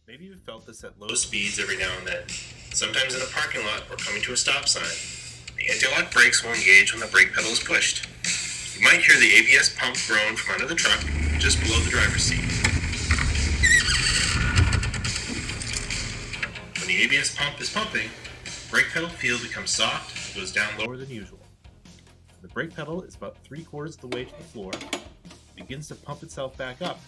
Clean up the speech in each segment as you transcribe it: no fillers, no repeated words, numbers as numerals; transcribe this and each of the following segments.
Maybe you've felt this at low speeds every now and then, sometimes in a parking lot or coming to a stop sign. The anti-lock brakes will engage when the brake pedal is pushed. You might hear the ABS pump groan from under the truck, just below the driver's seat. When the ABS pump is pumping, the brake pedal feel becomes soft and goes down lower than usual. The brake pedal is about 3/4 of the way to the floor, begins to pump itself back up.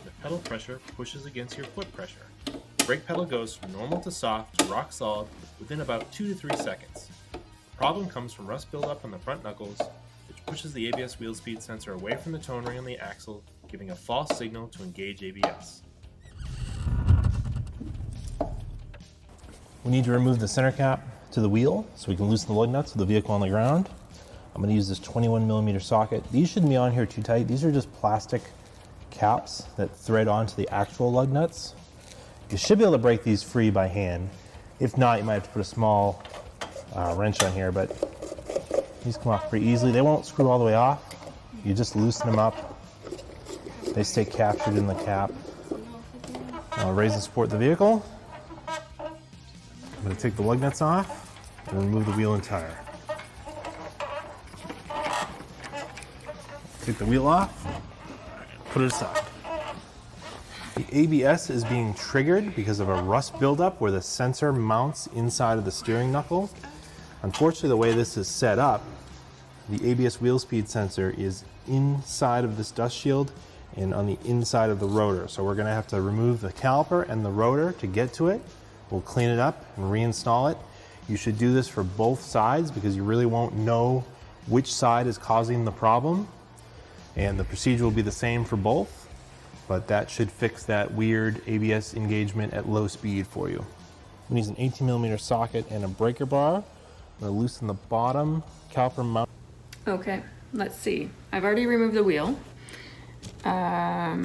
The pedal pressure pushes against your foot pressure. The brake pedal goes from normal to soft to rock solid within about 2 to 3 seconds. The problem comes from rust buildup on the front knuckles, which pushes the ABS wheel speed sensor away from the tone ring on the axle, giving a false signal to engage ABS. We need to remove the center cap to the wheel so we can loosen the lug nuts with the vehicle on the ground. I'm going to use this 21mm socket. These shouldn't be on here too tight. These are just plastic caps that thread onto the actual lug nuts. You should be able to break these free by hand. If not, you might have to put a small wrench on here, but these come off pretty easily. They won't screw all the way off. You just loosen them up. They stay captured in the cap. Now I'll raise and support the vehicle. I'm going to take the lug nuts off and remove the wheel and tire. Take the wheel off, put it aside. The ABS is being triggered because of a rust buildup where the sensor mounts inside of the steering knuckle. Unfortunately, the way this is set up, the ABS wheel speed sensor is inside of this dust shield and on the inside of the rotor. So we're going to have to remove the caliper and the rotor to get to it. We'll clean it up and reinstall it. You should do this for both sides because you really won't know which side is causing the problem. And the procedure will be the same for both, but that should fix that weird ABS engagement at low speed for you. I'm going to use an 18mm socket and a breaker bar. I'm going to loosen the bottom caliper mount. Okay, let's see. I've already removed the wheel. I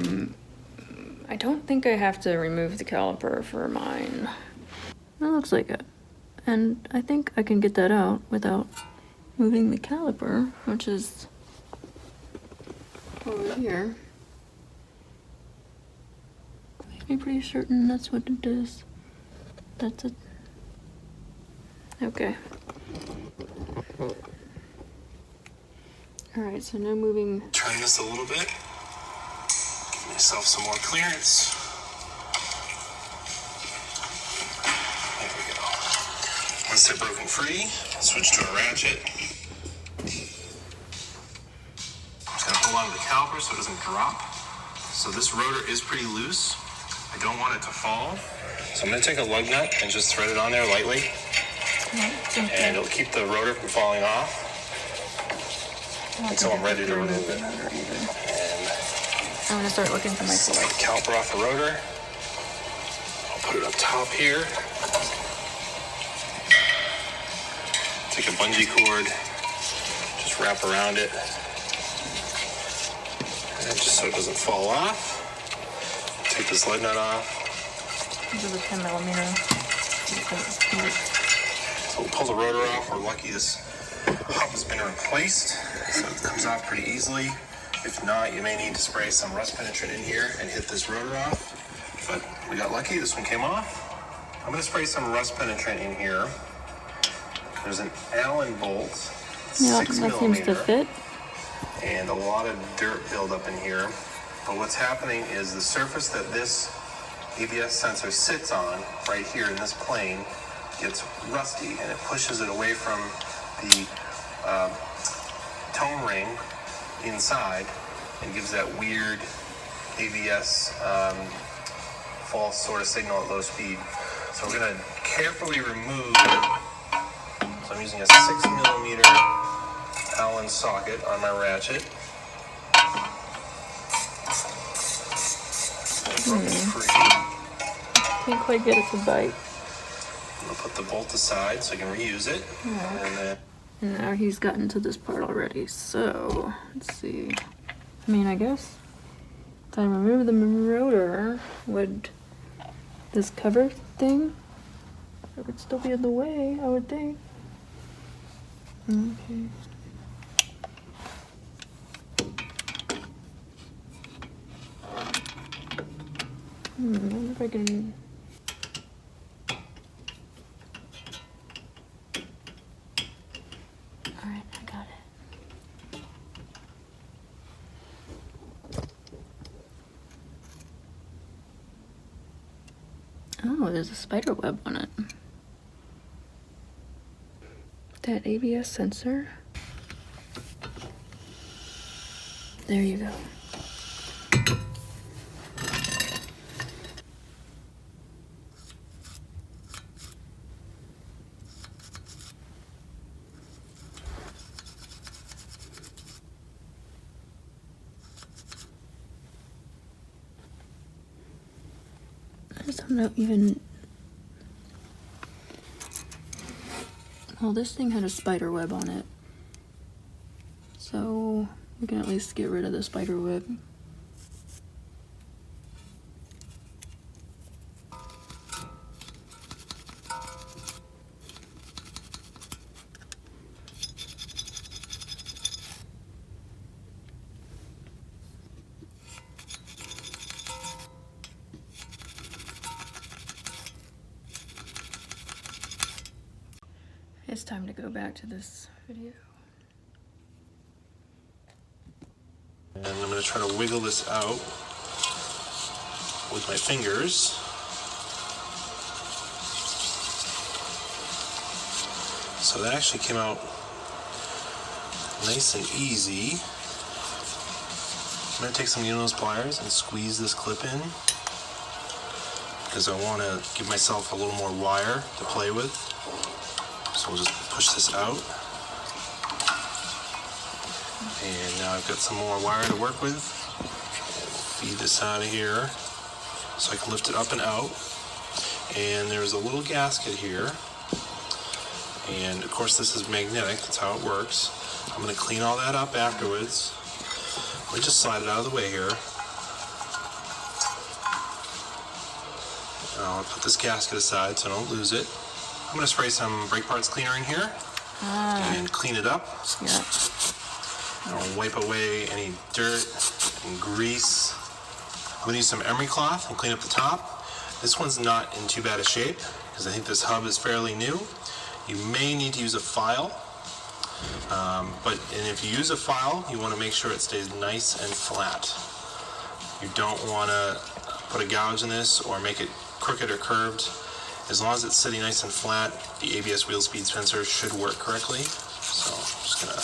don't think I have to remove the caliper for mine. That looks like it. And I think I can get that out without moving the caliper, which is over here. I'm pretty certain that's what it is. That's it. Okay. Alright, so now moving. Turn this a little bit. Give myself some more clearance. There we go. Once they're broken free, switch to a ratchet. I'm just going to hold on to the caliper so it doesn't drop. So this rotor is pretty loose. I don't want it to fall. So I'm going to take a lug nut and just thread it on there lightly. And it'll keep the rotor from falling off until I'm ready to remove it. And I'm going to start looking for my slide the caliper off the rotor. I'll put it up top here. Take a bungee cord, just wrap around it. And just so it doesn't fall off. Take this lug nut off. This is a 10mm. So we'll pull the rotor off. We're lucky this hub has been replaced, so it comes off pretty easily. If not, you may need to spray some rust penetrant in here and hit this rotor off. But we got lucky, this one came off. I'm going to spray some rust penetrant in here. There's an Allen bolt, 6mm. That seems to fit. And a lot of dirt buildup in here. But what's happening is the surface that this ABS sensor sits on, right here in this plane, gets rusty and it pushes it away from the tone ring inside and gives that weird ABS false sort of signal at low speed. So we're going to carefully remove. So I'm using a 6mm Allen socket on my ratchet. Can't quite get it to bite. I'm going to put the bolt aside so I can reuse it. Yeah. And then And now he's gotten to this part already, so let's see. I mean, I guess if I remove the rotor, would this cover thing, it would still be in the way, I would think. Okay. I wonder if I can Oh, there's a spider web on it. That ABS sensor. There you go. I just don't know even. Well, this thing had a spider web on it. So we can at least get rid of the spider web. It's time to go back to this video. And I'm going to try to wiggle this out with my fingers. So that actually came out nice and easy. I'm going to take some nose pliers and squeeze this clip in because I want to give myself a little more wire to play with. So we'll just push this out. And now I've got some more wire to work with. Feed this out of here so I can lift it up and out. And there's a little gasket here. And of course this is magnetic, that's how it works. I'm going to clean all that up afterwards. Let me just slide it out of the way here. I'll put this gasket aside so I don't lose it. I'm going to spray some brake parts cleaner in here and clean it up. Yeah. I'll wipe away any dirt and grease. I'm going to use some emery cloth and clean up the top. This one's not in too bad a shape because I think this hub is fairly new. You may need to use a file, and if you use a file, you want to make sure it stays nice and flat. You don't want to put a gouge in this or make it crooked or curved. As long as it's sitting nice and flat, the ABS wheel speed sensor should work correctly. So I'm just going to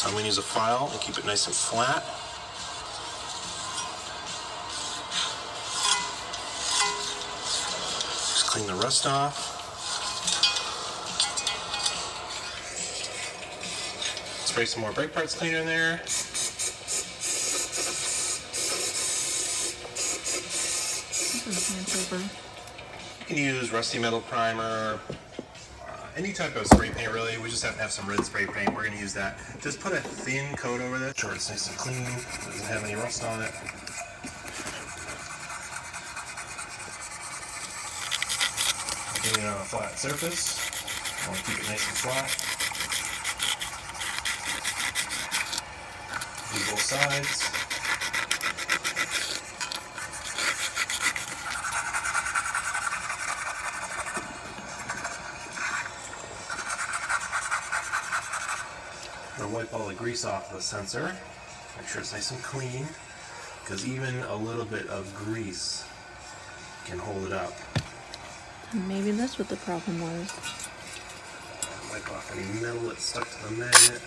So I'm going to use a file and keep it nice and flat. Just clean the rust off. Spray some more brake parts cleaner in there. You can use rusty metal primer, any type of spray paint really. We just have to have some red spray paint. We're going to use that. Just put a thin coat over that. Sure, it's nice and clean. Doesn't have any rust on it. Getting it on a flat surface. I want to keep it nice and flat. Do both sides. I'm going to wipe all the grease off the sensor. Make sure it's nice and clean, because even a little bit of grease can hold it up. Maybe that's what the problem was. Wipe off any metal that's stuck to the magnet.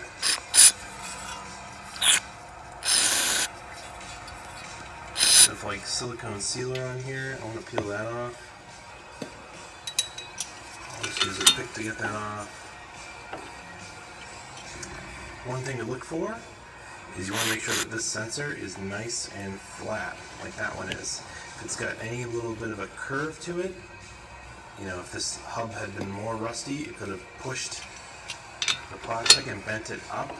There's like silicone sealer on here. I want to peel that off. I'll just use a pick to get that off. One thing to look for is you want to make sure that this sensor is nice and flat, like that one is. If it's got any little bit of a curve to it, you know, if this hub had been more rusty, it could have pushed the plastic and bent it up,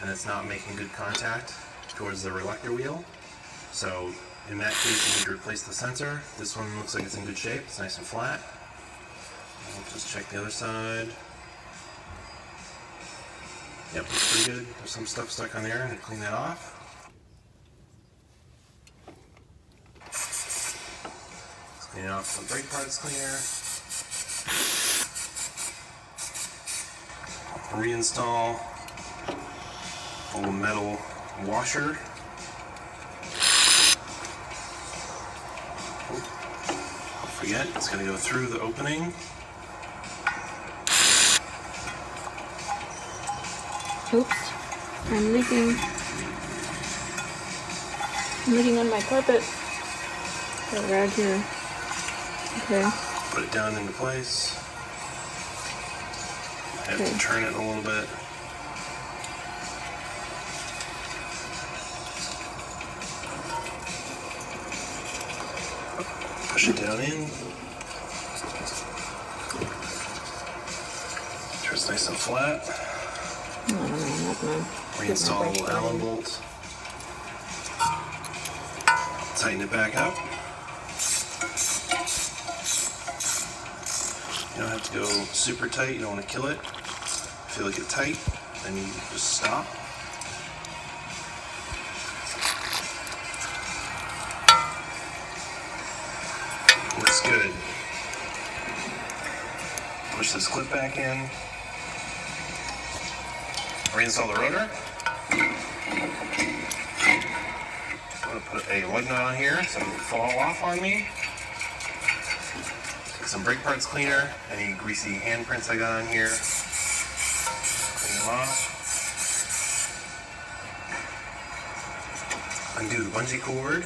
and it's not making good contact towards the relector wheel. So in that case, you need to replace the sensor. This one looks like it's in good shape. It's nice and flat. I'll just check the other side. Yep, looks pretty good. There's some stuff stuck on there, and clean that off. Let's clean off some brake parts cleaner. Reinstall a little metal washer forget, it's going to go through the opening. Oops, I'm leaking. I'm leaking on my carpet. Got a rag here. Okay. Put it down into place. I have to turn it a little bit. Push it down in. Sure it's nice and flat. Reinstall the Allen bolt. Tighten it back up. You don't have to go super tight, you don't want to kill it. If you feel like it's tight, then you just stop. Works good. Push this clip back in. Reinstall the rotor. I'm going to put a lug nut on here so it doesn't fall off on me. Take some brake parts cleaner, any greasy handprints I got on here. Clean them off. Undo the bungee cord.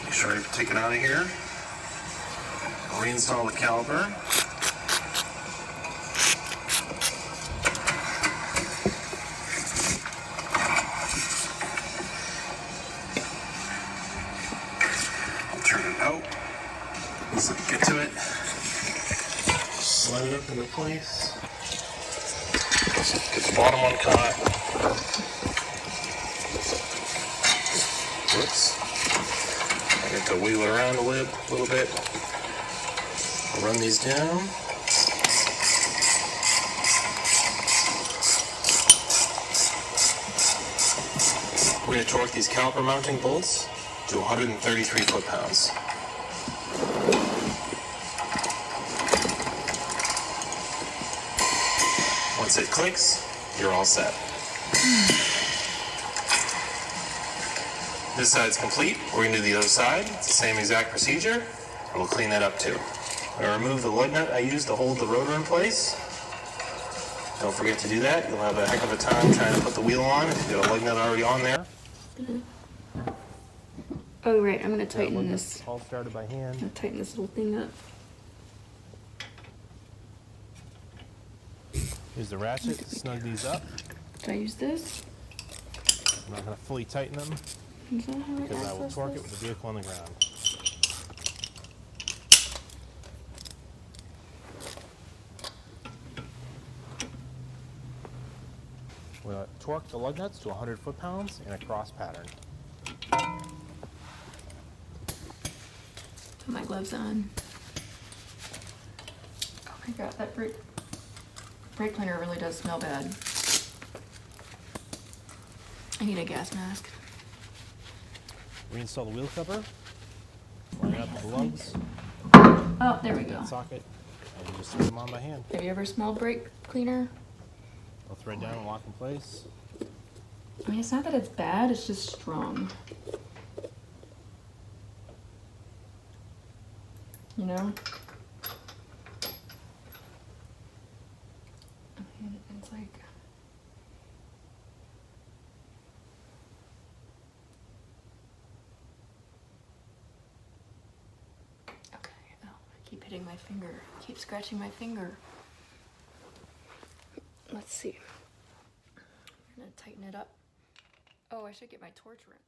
Make sure I take it out of here. Reinstall the caliper. Let's get to it. Slide it up into place. Get the bottom one caught. Whoops. I get to wheel it around a little bit. Run these down. We're going to torque these caliper mounting bolts to 133 foot-pounds. Once it clicks, you're all set. This side's complete. We're going to do the other side. It's the same exact procedure, and we'll clean that up too. I'm going to remove the lug nut I used to hold the rotor in place. Don't forget to do that. You'll have a heck of a time trying to put the wheel on if you've got a lug nut already on there. Oh, right. I'm going to tighten this. All started by hand. I'm going to tighten this little thing up. Use the ratchet to snug these up. Did I use this? I'm not going to fully tighten them Is that how because I will torque it with the vehicle on the ground. We're going to torque the lug nuts to 100 foot-pounds in a cross pattern. Put my gloves on. Oh my god, that brake cleaner really does smell bad. I need a gas mask. Reinstall the wheel cover. Line up the lugs. Oh, there we go. That socket. And you just thread them on by hand. Have you ever smelled brake cleaner? They'll thread down and lock in place. I mean, it's not that it's bad, it's just strong. You know? And it's like... Okay, oh, I keep hitting my finger. I keep scratching my finger. Let's see. I'm gonna tighten it up. Oh, I should get my torch wrench.